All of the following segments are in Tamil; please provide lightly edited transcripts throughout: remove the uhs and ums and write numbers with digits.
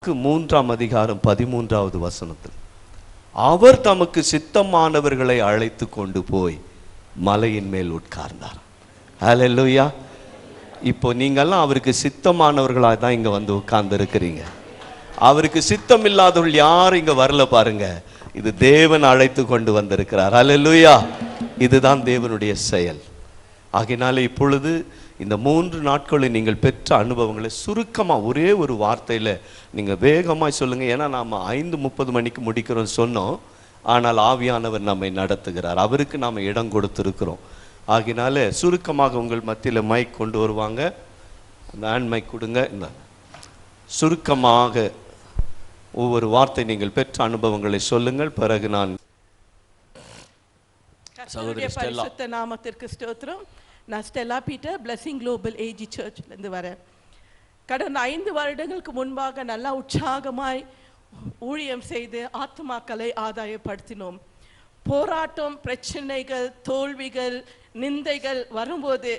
3:13 அவர் தமக்கு சித்தமானவர்களை அழைத்து கொண்டு போய் மலையின் மேல் உட்கார்ந்தார். ஹல்லேலூயா. இப்போ நீங்கெல்லாம் அவருக்கு சித்தமானவர்களாக தான் இங்க வந்து உட்கார்ந்து இருக்கிறீங்க. அவருக்கு சித்தம் இல்லாதவர்கள் யாரும் இங்க வரல பாருங்க. இது தேவன் அழைத்து கொண்டு வந்திருக்கிறார். ஹல்லேலூயா. இதுதான் தேவனுடைய செயல். ஆகையினாலே இப்பொழுது இந்த 3 நாட்களில் நீங்கள் பெற்ற அனுபவங்களை சுருக்கமாக ஒரே ஒரு வார்த்தையில் நீங்கள் வேகமாக சொல்லுங்கள். ஏன்னா நாம் 5:30 மணிக்கு முடிக்கிறோம் சொன்னோம். ஆனால் ஆவியானவர் நம்மை நடத்துகிறார். அவருக்கு நாம் இடம் கொடுத்துருக்கிறோம். ஆகினால சுருக்கமாக உங்கள் மத்தியில் மைக் கொண்டு வருவாங்க. அந்த ஹேண்ட் மைக் கொடுங்க. இந்த சுருக்கமாக ஒவ்வொரு வார்த்தை நீங்கள் பெற்ற அனுபவங்களை சொல்லுங்கள். பிறகு நான் பரிசுத்த நாமத்திற்கு ஸ்தோத்திரம். நான் Stella Peter, blessing global AG சர்ச்லேருந்து வரேன். கடந்த 5 வருடங்களுக்கு முன்பாக நல்லா உற்சாகமாய் ஊழியம் செய்து ஆத்மாக்களை ஆதாயப்படுத்தினோம். போராட்டம், பிரச்சனைகள், தோல்விகள், நிந்தைகள் வரும்போது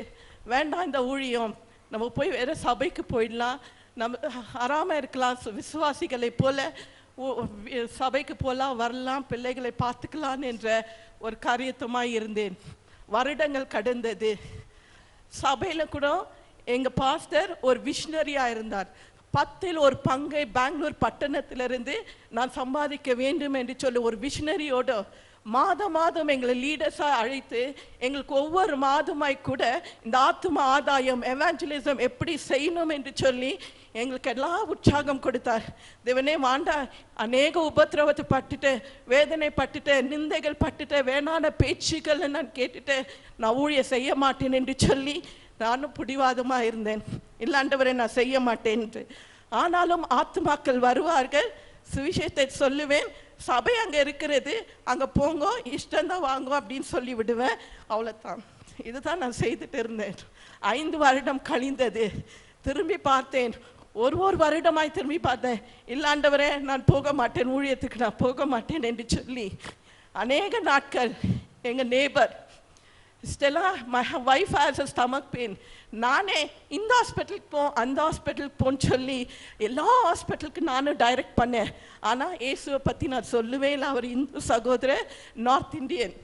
வேண்டாம் இந்த ஊழியம், நம்ம போய் வேற சபைக்கு போயிடலாம், நம்ம ஆறாமல் இருக்கலாம், விசுவாசிகளை போல சபைக்கு போகலாம், வரலாம், பிள்ளைகளை பார்த்துக்கலாம் என்ற ஒரு காரியத்தமாக இருந்தேன். வருடங்கள் கடந்தது. சபையில் கூட எங்கள் பாஸ்டர் ஒரு விஷனரியாக இருந்தார். 10ல் ஒரு பங்கை பெங்களூர் பட்டணத்திலிருந்து நான் சம்பாதிக்க வேண்டும் என்று சொல்லி ஒரு விஷனரியோடு மாதம் எங்களை லீடர்ஸாக அழைத்து எங்களுக்கு ஒவ்வொரு மாதமாய் கூட இந்த ஆத்ம ஆதாயம் எவாஞ்சலிசம் எப்படி செய்யணும் என்று சொல்லி எங்களுக்கு எல்லாம் உற்சாகம் கொடுத்தார். தேவனே வாண்டா, அநேக உபத்திரவத்தை பட்டுட்டு, வேதனை பட்டுட்டு, நிந்தைகள் பட்டுட்டு, வேணான பேச்சுக்கள் நான் கேட்டுட்டு நான் ஊழிய செய்ய மாட்டேன் என்று சொல்லி நானும் பிடிவாதமாக இருந்தேன். இல்லாண்டவரை நான் செய்ய மாட்டேன்ட்டு. ஆனாலும் ஆத்மாக்கள் வருவார்கள், சுவிசேஷத்தை சொல்லுவேன், சபை அங்கே இருக்கிறது, அங்கே போங்க, இஷ்டந்தான் வாங்க அப்படின்னு சொல்லி விடுவேன். அவ்வளோதான். இதுதான் நான் செய்துட்டு இருந்தேன். 5 வருடம் கழிந்தது. திரும்பி பார்த்தேன். ஒரு வருடமாய் திரும்பி பார்த்தேன். இல்லாண்டவரே நான் போக மாட்டேன், ஊழியத்துக்கு நான் போக மாட்டேன் என்று சொல்லி அநேக நாட்கள் எங்கள் neighbour Stella, my wife has a stomach pain, நானே இந்த ஹாஸ்பிட்டலுக்கு அந்த ஹாஸ்பிட்டலுக்கு போன்னு சொல்லி எல்லா ஹாஸ்பிட்டலுக்கு நானும் டைரக்ட் பண்ணேன். ஆனால் இயேசுவை பற்றி நான் சொல்லவே இல்லை. அவர் இந்து சகோதரர், நார்த் இந்தியன்.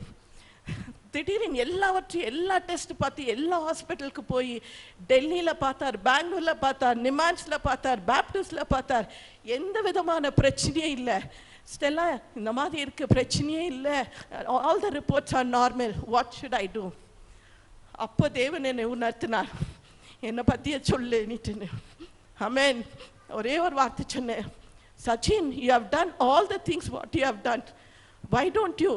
திடீர்னு எல்லா டெஸ்ட் பார்த்து எல்லா ஹாஸ்பிட்டலுக்கு போய் டெல்லியில் பார்த்தார், பெங்களூரில் பார்த்தார், நிமான்ஸில் பார்த்தார், பேப்டிஸ்டில் பார்த்தார். எந்த விதமான பிரச்சனையும் இல்லை. ஸ்டெல்லா இந்த மாதிரி இருக்கு, பிரச்சனையே இல்லை, all the reports are normal, what should I do? அப்போ தேவன் என்னை உணர்த்தினார், என்னை பற்றியே சொல்லு நீட்டுன்னு. ஆமென். ஒரே ஒரு வார்த்தை சொன்னேன், Sachin, you have done all the things what you have done, why don't you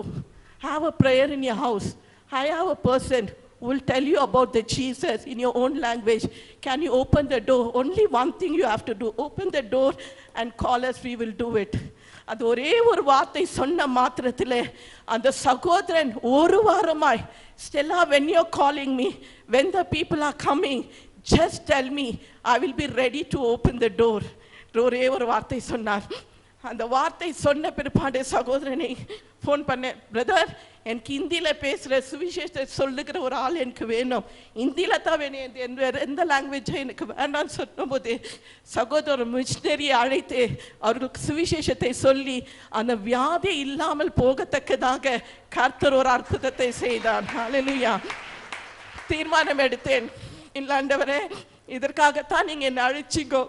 have a prayer in your house? I have a person who will tell you about the Jesus in your own language. Can you open the door? Only one thing you have to do, open the door and call us, we will do it. அது ஒரே ஒரு வார்த்தை சொன்ன மாத்திரத்தில் அந்த சகோதரன் ஒரு வாரமாய், Stella, when you're calling me, when the people are coming, just tell me, I will be ready to open the door. ஒரே ஒரு வார்த்தை சொன்னார். அந்த வார்த்தை சொன்ன பிற்பாடு சகோதரனை ஃபோன் பண்ணேன், பிரதர், எனக்கு ஹிந்தியில் பேசுகிற சுவிசேஷத்தை சொல்லுகிற ஒரு ஆள் எனக்கு வேணும், ஹிந்தியில் தான் வேணும், எந்த லாங்குவேஜும் எனக்கு வேண்டாம்னு சொன்னபோது சகோதரர் மிஷினரியை அழைத்து அவர்களுக்கு சுவிசேஷத்தை சொல்லி அந்த வியாதி இல்லாமல் போகத்தக்கதாக கர்த்தர் ஒரு அற்புதத்தை செய்தார். ஹல்லேலூயா. தீர்மானம் எடுத்தேன், இல்லாண்டவரே, இதற்காகத்தான் நீங்கள் என்னை அழைச்சிங்கோ.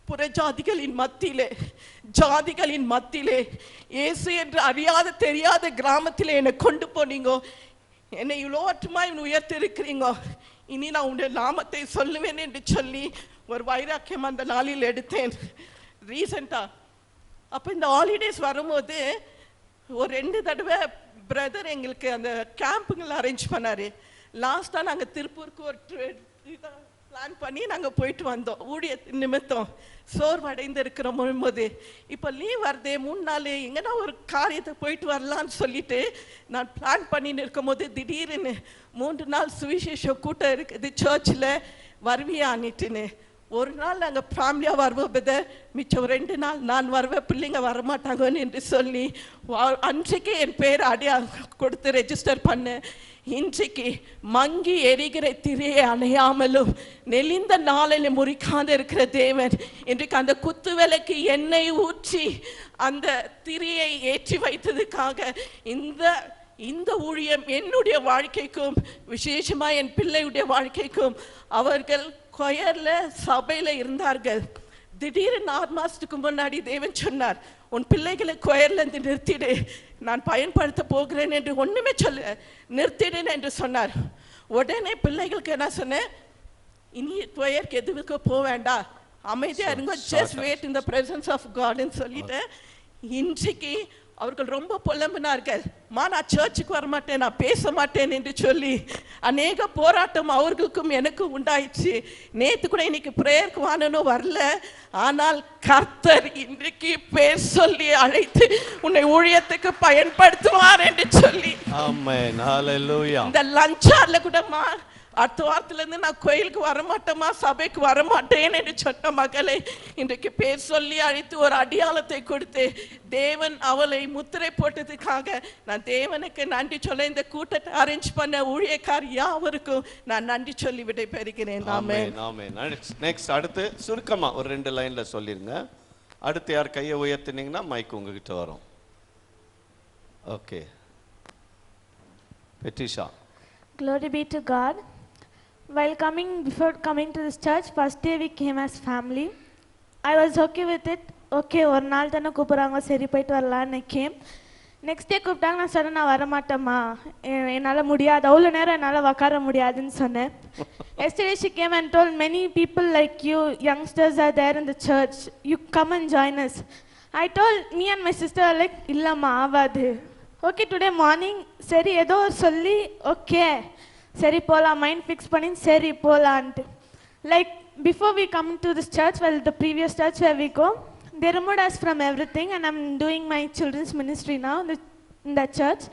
புறஜாதிகளின் மத்தியிலே, ஜாதிகளின் மத்தியிலே, இயேசு என்று அறியாத தெரியாத கிராமத்திலே என்னை கொண்டு போனீங்க. என்னை இவ்வளோட்டுமாய் உயர்த்தி இருக்கிறீங்க. இனி நான் உடைய நாமத்தை சொல்லுவேன் என்று சொல்லி ஒரு வைராக்கியம் அந்த நாளில் எடுத்தேன். ரீசெண்டாக அப்போ இந்த ஹாலிடேஸ் வரும்போது ஒரு 2 தடவை பிரதர் எங்களுக்கு அந்த கேம்புங்களை அரேஞ்ச் பண்ணார். லாஸ்ட்டாக நாங்கள் திருப்பூருக்கு ஒரு பிளான் பண்ணி நாங்கள் போயிட்டு வந்தோம் ஊழிய நிமித்தம். சோர்வடைந்து இருக்கிற போது இப்போ லீவ் வருதே, 3 நாள் எங்கன்னா ஒரு காரியத்தை போயிட்டு வரலான்னு சொல்லிட்டு நான் பிளான் பண்ணின்னு இருக்கும் போது திடீர்னு 3 நாள் சுவிசேஷ கூட்டம் இருக்குது சர்ச்சில், வருவியான்னுட்டுன்னு. ஒரு நாள் நாங்கள் ஃபேமிலியாக வருவோம் பிரதர், மிச்சம் 2 நாள் நான் வருவேன், பிள்ளைங்க வரமாட்டாங்கன்னு என்று சொல்லி அன்றைக்கே என் பேர் அடையா கொடுத்து ரெஜிஸ்டர் பண்ணேன். இன்றைக்கு மங்கி எரிகிற திரையை அணையாமலும் நெளிந்த நாளில் முறிக்காத இருக்கிற தேவன் இன்றைக்கு அந்த குத்து விளக்கு எண்ணெய் ஊற்றி அந்த திரையை ஏற்றி வைத்ததுக்காக இந்த ஊழியம் என்னுடைய வாழ்க்கைக்கும் விசேஷமா என் பிள்ளையுடைய வாழ்க்கைக்கும், அவர்கள் கொயர்ல சபையில இருந்தார்கள். திடீர்னு 6 மாசத்துக்கு முன்னாடி தேவன் சொன்னார், உன் பிள்ளைகளை கொயர்ல இருந்து நிறுத்திடு, நான் பயன்படுத்த போகிறேன் என்று ஒண்ணுமே சொல்ல நிறுத்திடுன்னு என்று சொன்னார். உடனே பிள்ளைகளுக்கு என்ன சொன்னேன், இனி கொயருக்கு எதுவுக்கு போக வேண்டாம், அமைதியா இருங்க, just wait in the presence of காட்னு சொல்லிட்டு இன்றைக்கு அவர்கள் ரொம்ப புலம்பினார்கள். நான் சர்ச்சுக்கு வரமாட்டேன், நான் பேச மாட்டேன் என்று சொல்லி அநேக போராட்டம் அவர்களுக்கும் எனக்கும் உண்டாயிடுச்சு. நேற்று கூட இன்னைக்கு பிரேயருக்கு வானனும் வரல, ஆனால் கர்த்தர் இன்றைக்கு பேர் சொல்லி அழைத்து உன்னை ஊழியத்துக்கு பயன்படுத்துவார் என்று சொல்லி ஆமென், ஹalleluya. இந்த லஞ்சார்ல கூடமா அடுத்த வாரத்துல இருந்து நான் கோயிலுக்கு வரமாட்டேமா, சபைக்கு வரமாட்டேன் என்று சொன்ன மகளை இன்றைக்கு பேர் சொல்லி அழைத்து ஒரு அடையாளத்தை கொடுத்து தேவன் அவளை முத்திரை போட்டதுக்காக நான் தேவனுக்கு நன்றி சொல்ல, இந்த கூட்டத்தை அரேஞ்ச் பண்ண ஊழியக்கார் யாவருக்கும் நான் நன்றி சொல்லி விடை பெறுகிறேன். ஆமென், ஆமென். நெக்ஸ்ட் அடுத்து சுருக்கமா ஒரு 2 லைன்ல சொல்லிருங்க. அடுத்து யார் கையை உயர்த்தினீங்கன்னா மைக் உங்ககிட்ட வரும். Okay, பெட்ரிஷா. Glory be to God. Before coming to this church, first day we came as family. I was okay with it. Okay, ஒரு நாள் தானே கூப்பிட்றாங்க, சரி போயிட்டு வரலான்னு கேம். நெக்ஸ்ட் டே கூப்பிட்டாங்க, நான் சொன்னேன் நான் வரமாட்டேம்மா, என்னால் முடியாது, அவ்வளோ நேரம் என்னால் உட்கார முடியாதுன்னு சொன்னேன். Yesterday she came and told, many people like you youngsters are there in the church, you come and join us. I told, me and my sister are like, இல்லம்மா ஆவாது. ஓகே, டுடே மார்னிங் சரி ஏதோ சொல்லி ஓகே சரி போகலாம், மைண்ட் ஃபிக்ஸ் பண்ணி சரி போகலான்ட்டு. Like before we come to this church, well the previous church where we go, they removed us from everything and I'm doing my children's ministry now in that church.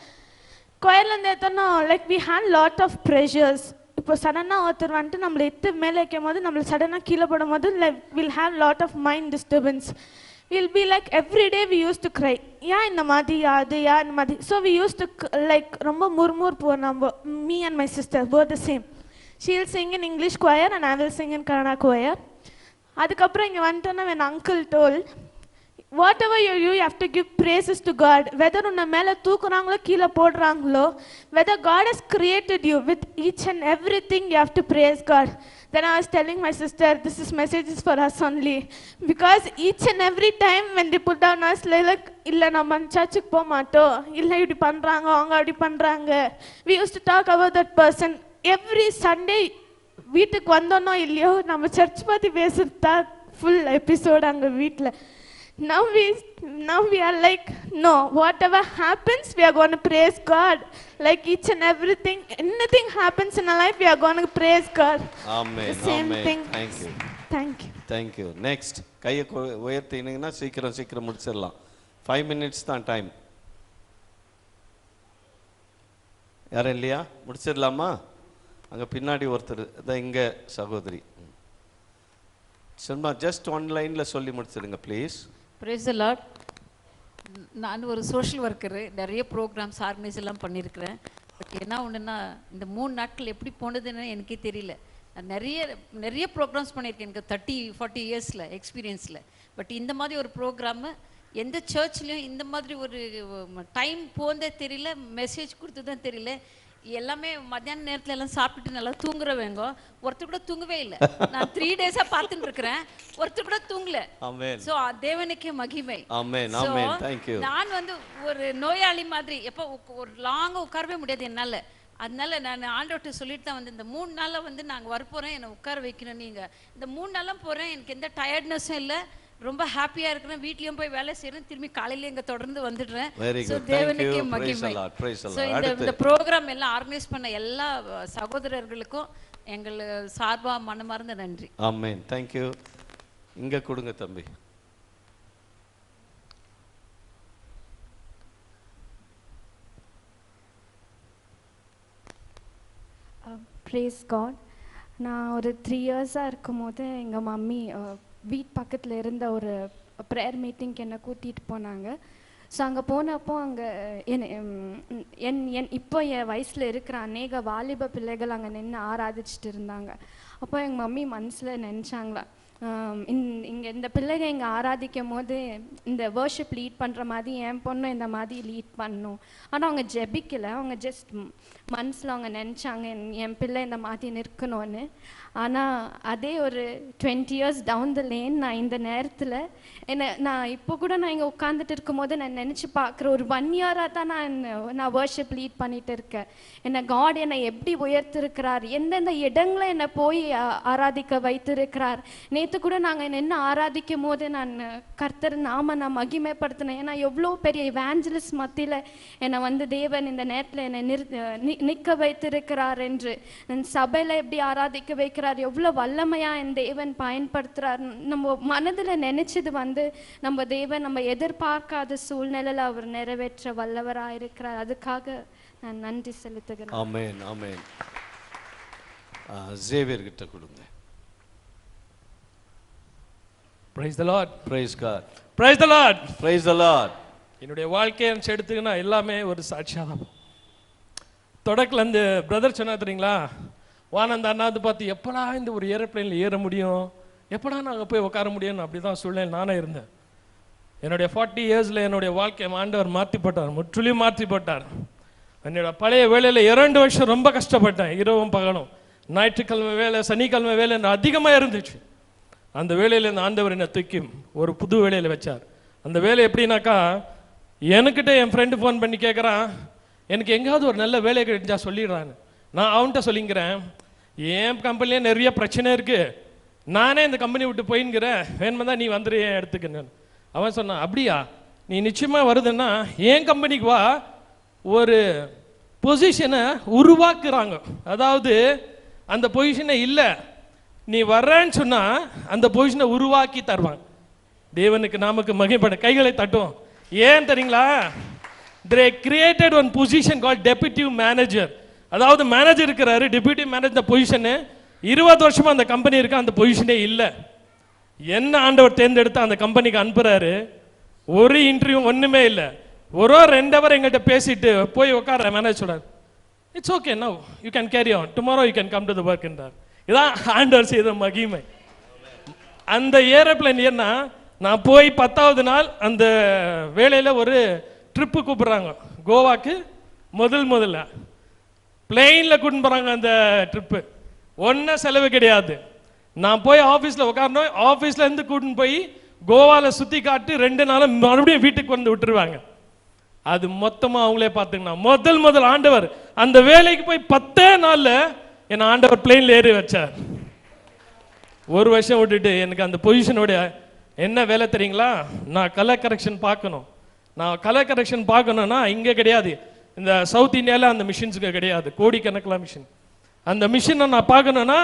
கோயிலேருந்து எத்தனோ like we had lot of pressures. இப்போ சடனாக ஒருத்தர் வந்துட்டு நம்மளை எத்து மேலே வைக்கும் போது நம்மளை சடனாக கீழே போடும் போது like we'll have lot of mind disturbance. We'll be like every day we used to cry, yeah இந்த மாதிரி அது யா இந்த மாதிரி. So we used to like ரொம்ப முர்முர் போனோம், me and my sister both the same. She will sing in English choir and I will sing in Kannada choir. அதுக்கப்புறம் இங்கே வந்துட்டோன்னா when uncle told, whatever you do, you have to give praises to God. Whether உன்னை மேலே தூக்குறாங்களோ கீழே போடுறாங்களோ, whether God has created you with each and everything, you have to praise God. Then I was telling my sister, this is messages for us only, because each and every time when they put down us like இல்லை நம்ம சர்ச்சுக்கு போக மாட்டோம், இல்லை இப்படி பண்ணுறாங்க அவங்க அப்படி பண்ணுறாங்க, we used to talk about that person every Sunday. வீட்டுக்கு வந்தோன்னோ இல்லையோ நம்ம சர்ச் பற்றி பேசுறது தான் ஃபுல் எபிசோடு அங்கே வீட்டில். Now we are like, no, whatever happens, we are going to praise God. Like each and everything, anything happens in our life, we are going to praise God. Amen. The same Amen. thing. Thank you. Thank you. Thank you. Next, கையை உயர்த்தினீங்கன்னா சீக்கிரம் முடிச்சிடலாம். 5 minutes தான் டைம். யாரும் இல்லையா? முடிச்சிடலாமா? அங்கே பின்னாடி ஒருத்தர் தான், இங்கே சகோதரி. சும்மா ஜஸ்ட் 1 லைனில் சொல்லி முடிச்சிடுங்க ப்ளீஸ். Praise the Lord. நான் ஒரு சோஷியல் ஒர்க்கரு, நிறைய ப்ரோக்ராம்ஸ் ஆர்கனைஸ் எல்லாம் பண்ணியிருக்கிறேன். பட் என்ன ஒன்றுன்னா, இந்த 3 நாட்கள் எப்படி போனதுன்னு எனக்கே தெரியல. நான் நிறைய ப்ரோக்ராம்ஸ் பண்ணியிருக்கேன் எனக்கு 30-40 இயர்ஸில் எக்ஸ்பீரியன்ஸில். பட் இந்த மாதிரி ஒரு ப்ரோக்ராமு எந்த சர்ச்லேயும் இந்த மாதிரி ஒரு டைம் போனதே தெரியல, மெசேஜ் கொடுத்ததும் தெரியல. எல்லாமே மத்தியான நேரத்துல எல்லாம் சாப்பிட்டுட்டு நல்லா தூங்குறவங்க, ஒருத்தர் கூட தூங்கவே இல்லை. நான் 3 டேஸா பார்த்துட்டு இருக்கிறேன், ஒருத்தர் கூட தூங்கல. சோ தேவனுக்கே மகிமை. நான் வந்து ஒரு நோயாளி மாதிரி எப்போ ஒரு லாங்கா உட்காரவே முடியாது என்னால. அதனால நான் ஆண்டவர்கிட்ட சொல்லிட்டு தான் வந்து இந்த 3 நாள்ல வந்து நாங்க வரப்போறேன், என்னை உட்கார வைக்கணும். நீங்க இந்த 3 நாளும் போறேன், எனக்கு எந்த டயர்ட்னஸும் இல்லை, ரொம்ப ஹாப்பியா இருக்கிறேன். வீட்லயும் போய் வேலை செய்யறேன், திரும்பி காலையில இங்க தொடர்ந்து வந்துடுறேன். சோ தேவனுக்கே மகிமை. சோ இந்த ப்ரோக்ராம் எல்லாம் ஆர்கனைஸ் பண்ண எல்லா சகோதரர்களுக்கும் எங்கள் சார்பா மனமார்ந்த நன்றி. ஆமென். Thank you. இங்க கொடுங்க தம்பி. Praise God. நான் ஒரு 3 இயர்ஸாக இருக்கும்போது எங்கள் மம்மி வீட் பக்கத்தில் இருந்த ஒரு ப்ரேயர் மீட்டிங்க்கு என்னை கூட்டிகிட்டு போனாங்க. ஸோ அங்கே போனப்போ அங்கே இப்போ என் வயசில் இருக்கிற அநேக வாலிப பிள்ளைகள் அங்கே நின்று ஆராதிச்சுட்டு இருந்தாங்க. அப்போ எங்கள் மம்மி மனசில் நினச்சாங்களா, இங்கே இந்த பிள்ளைங்க இங்கே ஆராதிக்கும் போது இந்த வர்ஷிப் லீட் பண்ணுற மாதிரி என் பொண்ணு இந்த மாதிரி லீட் பண்ணணும். ஆனால் அவங்க ஜெபிக்கலை, அவங்க ஜஸ்ட் மனசில் அவங்க நினச்சாங்க என் பிள்ளை இந்த மாதிரி நிற்கணும்னு. ஆனால் அதே ஒரு 20 years டவுன் த லேன் நான் இந்த நேரத்தில் நான் இப்போ கூட நான் இங்கே உட்காந்துட்டு இருக்கும் போது நான் நினச்சி பார்க்குற ஒரு 1 year தான் நான் வர்ஷிப் லீட் பண்ணிட்டு இருக்கேன். என்னை காட் என்னை எப்படி உயர்த்திருக்கிறார், எந்தெந்த இடங்களை என்னை போய் ஆராதிக்க வைத்திருக்கிறார். நேற்று கூட நாங்கள் நின்று ஆராதிக்கும் போது நான் கர்த்தர் நாம நான் மகிமைப்படுத்தினேன். ஏன்னா எவ்வளோ பெரிய இவாஞ்சலிஸ்ட் மத்தியில் என்னை தேவன் இந்த நேரத்தில் என்னை நிற்க வைத்திருக்கிறார் என்று, சபையில் எப்படி ஆராதிக்க வைக்கிறார், எவ்வளோ வல்லமையா என் தேவன் பயன்படுத்துகிறார். நம்ம மனதில் நினைச்சது நம்ம தேவன் நம்ம எதிர்பார்க்காத சூழ்நிலையில் அவர் நிறைவேற்ற வல்லவராக இருக்கிறார். அதுக்காக நான் நன்றி செலுத்துகிறேன். ஆமென், ஆமென். ஜேவியர் கிட்ட கொடுங்க. Praise the Lord. Praise God. Praise the Lord. Praise the Lord. என்னுடைய வாழ்க்கையை எடுத்துக்கினா எல்லாமே ஒரு சாட்சியாக தான். தொடக்கல இந்த பிரதர் சொன்னா தெரியுங்களா, வானந்த அண்ணாந்து பார்த்து எப்படா இந்த ஒரு ஏரோப்ளைனில் ஏற முடியும், எப்படா நாங்கள் போய் உட்கார முடியும்னு அப்படி தான் சூழ்நிலை நானே இருந்தேன். என்னுடைய 40 yearsல என்னுடைய வாழ்க்கையை ஆண்டவர் மாற்றி போட்டார், முற்றிலும் மாற்றி போட்டார். என்னோட பழைய வேலையில் 2 வருஷம் ரொம்ப கஷ்டப்பட்டேன், இரவும் பகலும். ஞாயிற்றுக்கிழமை வேலை, சனிக்கிழமை வேலை அதிகமாக இருந்துச்சு. அந்த வேலையில் இந்த ஆண்டவர் என்னை தூக்கி ஒரு புது வேலையில் வச்சார். அந்த வேலை எப்படின்னாக்கா, எனக்கிட்ட என் ஃப்ரெண்டு ஃபோன் பண்ணி கேட்குறான், எனக்கு எங்கேயாவது ஒரு நல்ல வேலை கிடைச்சா சொல்லிடுறான்னு. நான் அவன்கிட்ட சொல்லிங்கிறேன், என் கம்பெனிலே நிறைய பிரச்சனை இருக்குது, நானே இந்த கம்பெனி விட்டு போயின்னுக்கிறேன், வேணுமா தான் நீ வந்துடு என் இடத்துக்குன்னு. அவன் சொன்னான், அப்படியா, நீ நிச்சயமாக வருதுன்னா என் கம்பெனிக்கு வா, ஒரு பொசிஷனை உருவாக்குறாங்க, அதாவது அந்த பொசிஷனை இல்லை, நீ வர்றேன்னு சொன்னால் அந்த பொசிஷனை உருவாக்கி தருவாங்க. தேவனுக்கு நமக்கு மகிமைப்பட கைகளை தட்டுவோம். ஏன் தெரியுங்களா, they created one position called deputy manager. அதாவது மேனேஜர் இருக்கிறாரு, டெபியூட்டி மேனேஜர் பொசிஷனு 20 வருஷமா அந்த கம்பெனி இருக்கு, அந்த பொசிஷனே இல்லை. என்ன ஆண்டவர் தேர்ந்தெடுத்து அந்த கம்பெனிக்கு அனுப்புறாரு, ஒரு இன்டர்வியூ ஒன்றுமே இல்லை. ஒரு 2 hour எங்கள்கிட்ட பேசிட்டு போய் உட்கார மேனேஜர் சொல்றாரு, it's okay, now you can carry on, tomorrow you can come to the work என்றார். இதான் ஆண்டவர் செய்த மகிமை. அந்த ஏரோப்ளைன் ஏன்னா நான் போய் 10வது நாள் அந்த வேலையில் ஒரு ட்ரிப்பு கூப்பிட்றாங்க கோவாக்கு. முதல்ல பிளெயினில் கூட்டின்னு போகிறாங்க. அந்த ட்ரிப்பு ஒன்றும் செலவு கிடையாது. நான் போய் ஆஃபீஸில் உட்காரணும், ஆஃபீஸ்லேருந்து கூட்டின்னு போய் கோவாவில் சுற்றி காட்டு 2 நாளும் மறுபடியும் வீட்டுக்கு வந்து விட்டுருவாங்க. அது மொத்தமாக அவங்களே பார்த்துக்கணும். முதல் ஆண்டவர் அந்த வேலைக்கு போய் 10 நாளில் என்னை ஆண்டவர் பிளெயினில் ஏறி வச்சார். 1 வருஷம் விட்டுட்டு எனக்கு அந்த பொசிஷனோட என்ன வேலை தெரியுங்களா, நான் கலர் கரெக்ஷன் பார்க்கணும். நான் கலர் கரெக்ஷன் பார்க்கணுன்னா இங்கே கிடையாது, இந்த சவுத் இந்தியாவில் அந்த மிஷின்ஸுக்கு கிடையாது, கோடிக்கணக்கில் மிஷின். அந்த மிஷினை நான் பார்க்கணுன்னா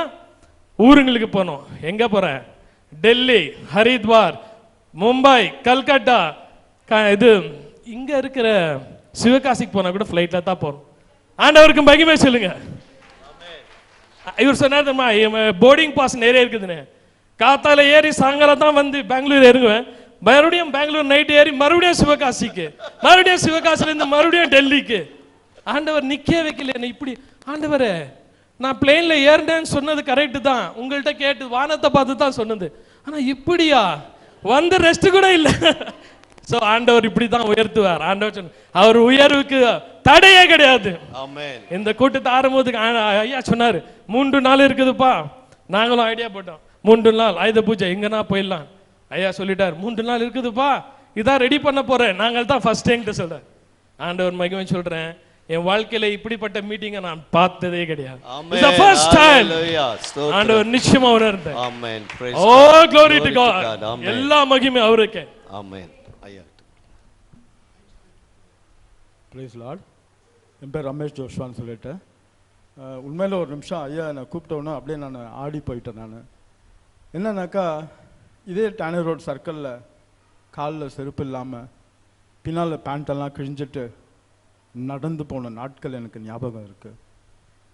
ஊருங்களுக்கு போகணும். எங்கே போகிறேன், டெல்லி, ஹரித்வார், மும்பை, கல்கட்டா, இது இங்கே இருக்கிற சிவகாசிக்கு போனால் கூட ஃப்ளைட்டில் தான் போகணும். ஆண்டவருக்கு மகிமை சொல்லுங்க. இவர் சொன்னார், போர்டிங் பாஸ் நிறைய இருக்குதுன்னு. காத்தால ஏறி சாயங்காலம் தான் வந்து பெங்களூர் இறங்குவேன், மறுபடியும் பெங்களூர் நைட் ஏறி மறுபடியும் சிவகாசிக்கு, மறுபடியும் சிவகாசிலேருந்து மறுபடியும் டெல்லிக்கு. ஆண்டவர் நிற்க வைக்கல என்ன இப்படி. ஆண்டவரே, நான் பிளேனில் ஏறினேன்னு சொன்னது கரெக்டு தான், உங்கள்கிட்ட கேட்டு வானத்தை பார்த்து தான் சொன்னது, ஆனால் இப்படியா வந்து ரெஸ்ட் கூட இல்லை. ஸோ ஆண்டவர் இப்படி தான் உயர்த்துவார். ஆண்டவர் சொன்ன அவர் உயர்வுக்கு தடையே கிடையாது. இந்த கூட்டத்தை ஆரம்பத்துக்கு ஐயா சொன்னார், 3 நாள் இருக்குதுப்பா. நாங்களும் ஐடியா போட்டோம், 3 நாள் ஆயுத பூஜை எங்கன்னா போயிடலாம். ஐயா சொல்லிட்டார், 3 நாள் இருக்குதுப்பா, இதான் ரெடி பண்ண போறேன். நாங்கள் தான் ஃபர்ஸ்ட் டைம் சொல்றேன். ஆண்டவர் மகிமை சொல்றேன், என் வாழ்க்கையில இப்படிப்பட்ட மீட்டிங்கை நான் பார்த்ததே கிடையாது. ஆண்டவர் நிச்சயமா உணர்ந்தேன். ஓ glory to God. எல்லா மகிமை அவருக்கு. ஆமென். ஐயா பிரைஸ் லார்ட். என் பேர் ரமேஷ் ஜோஷ்வான்னு சொல்லிட்டு, உண்மையில் ஒரு நிமிஷம் ஐயா நான் கூப்பிட்டோன்னா அப்படியே நான் ஆடி போயிட்டேன். நான் என்னன்னாக்கா, இதே டேனி ரோட் சர்க்கிளில் காலில் செருப்பு இல்லாமல் பின்னால் பேண்ட்டெல்லாம் கிழிஞ்சிட்டு நடந்து போன நாட்கள் எனக்கு ஞாபகம் இருக்குது.